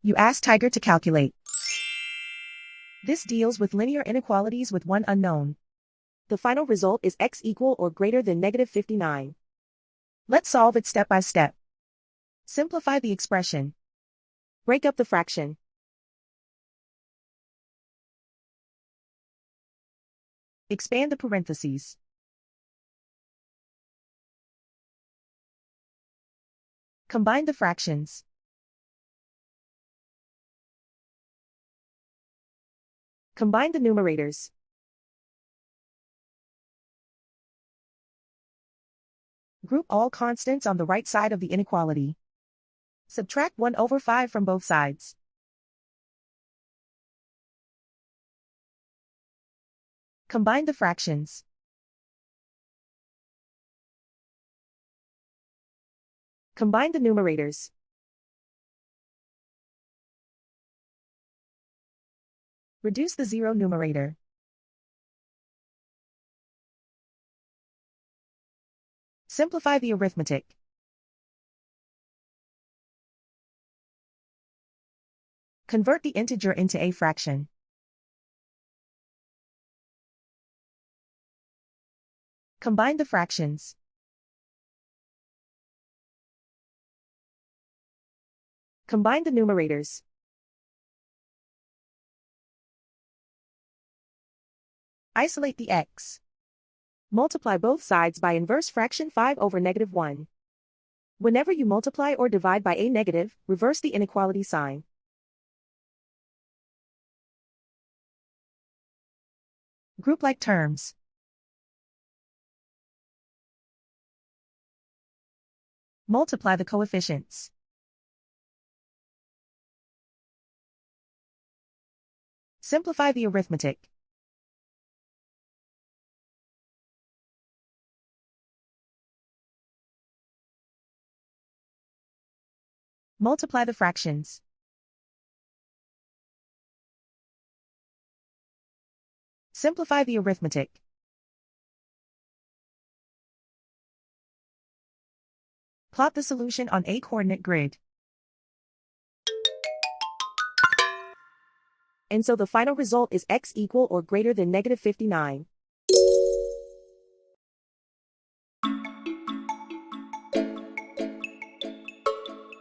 You ask Tiger to calculate. This deals with linear inequalities with one unknown. The final result is x equal or greater than -59. Let's solve it step by step. Simplify the expression. Break up the fraction. Expand the parentheses. Combine the fractions. Combine the numerators. Group all constants on the right side of the inequality. Subtract 1/5 from both sides. Combine the fractions. Combine the numerators. Reduce the zero numerator. Simplify the arithmetic. Convert the integer into a fraction. Combine the fractions. Combine the numerators. Isolate the x. Multiply both sides by inverse fraction 5/(-1). Whenever you multiply or divide by a negative, reverse the inequality sign. Group like terms. Multiply the coefficients. Simplify the arithmetic. Multiply the fractions. Simplify the arithmetic. Plot the solution on a coordinate grid. And so the final result is x equal or greater than -59.